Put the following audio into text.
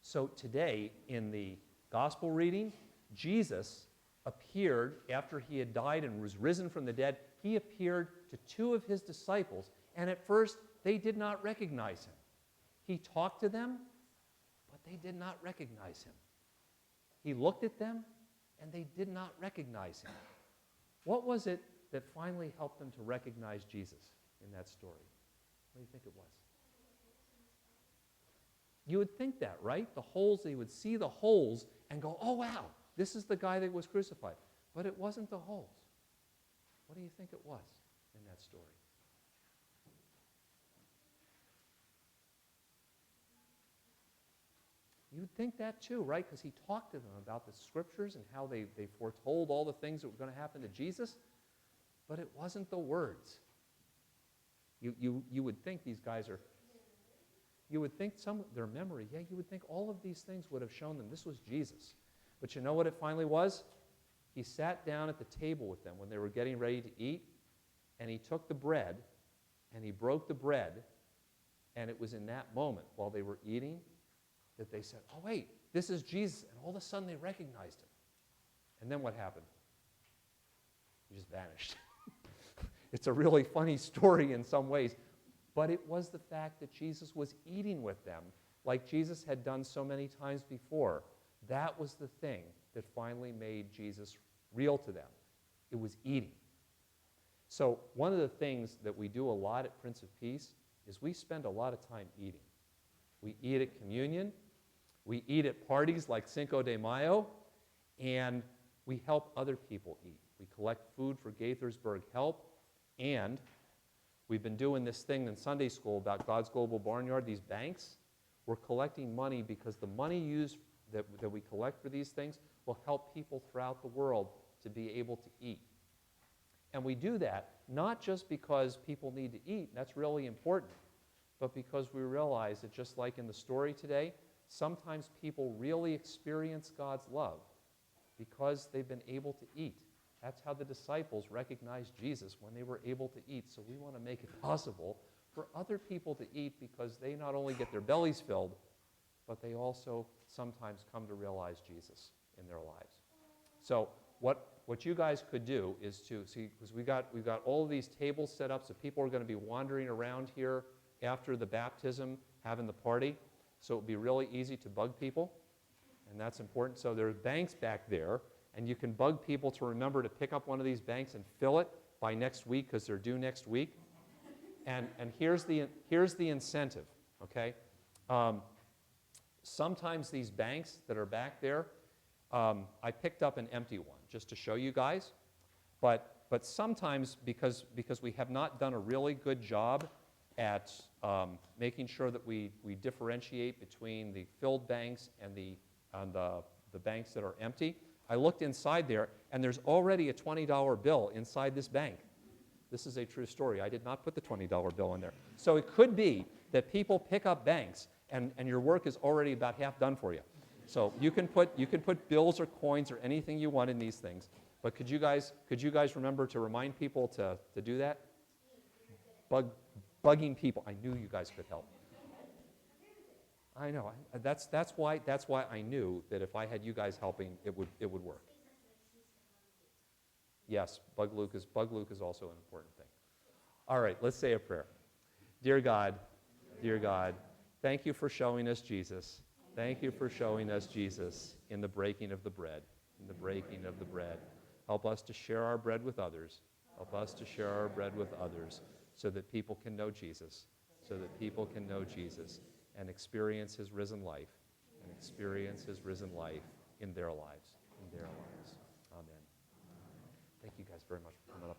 So today, in the gospel reading, Jesus appeared after he had died and was risen from the dead. He appeared to two of his disciples, and at first they did not recognize him. He talked to them, but they did not recognize him. He looked at them, and they did not recognize him. What was it that finally helped them to recognize Jesus in that story? What do you think it was? You would think that, right? The holes, they would see the holes and go, oh, wow, this is the guy that was crucified. But it wasn't the holes. What do you think it was in that story? You would think that too, right? Because he talked to them about the scriptures and how they foretold all the things that were going to happen to Jesus. But it wasn't the words. You would think these guys are... You would think their memory, you would think all of these things would have shown them this was Jesus. But you know what it finally was? He sat down at the table with them when they were getting ready to eat, and he took the bread, and he broke the bread, and it was in that moment while they were eating that they said, oh wait, this is Jesus, and all of a sudden they recognized him. And then what happened? He just vanished. It's a really funny story in some ways. But it was the fact that Jesus was eating with them like Jesus had done so many times before. That was the thing that finally made Jesus real to them. It was eating. So one of the things that we do a lot at Prince of Peace is we spend a lot of time eating. We eat at communion. We eat at parties like Cinco de Mayo. And we help other people eat. We collect food for Gaithersburg Help. And we've been doing this thing in Sunday school about God's Global Barnyard, these banks. We're collecting money because the money used that we collect for these things will help people throughout the world to be able to eat. And we do that not just because people need to eat, that's really important, but because we realize that just like in the story today, sometimes people really experience God's love because they've been able to eat. That's how the disciples recognized Jesus, when they were able to eat. So we want to make it possible for other people to eat because they not only get their bellies filled, but they also sometimes come to realize Jesus in their lives. So what you guys could do is to see, because we've got all of these tables set up, so people are going to be wandering around here after the baptism, having the party. So it would be really easy to bug people, and that's important. So there are banks back there. And you can bug people to remember to pick up one of these banks and fill it by next week because they're due next week. And here's the incentive, okay? Sometimes these banks that are back there, I picked up an empty one just to show you guys. But sometimes because we have not done a really good job at making sure that we differentiate between the filled banks and the banks that are empty, I looked inside there, and there's already a $20 bill inside this bank. This is a true story. I did not put the $20 bill in there. So it could be that people pick up banks, and your work is already about half done for you. So you can put bills or coins or anything you want in these things. But could you guys remember to remind people to do that? Bugging people. I knew you guys could help. I know. That's why I knew that if I had you guys helping, it would work. Yes, Bug Luke is also an important thing. All right, let's say a prayer. Dear God, thank you for showing us Jesus. Thank you for showing us Jesus in the breaking of the bread. In the breaking of the bread. Help us to share our bread with others. Help us to share our bread with others so that people can know Jesus. So that people can know Jesus and experience his risen life, and experience his risen life in their lives, Amen. Thank you guys very much for coming up.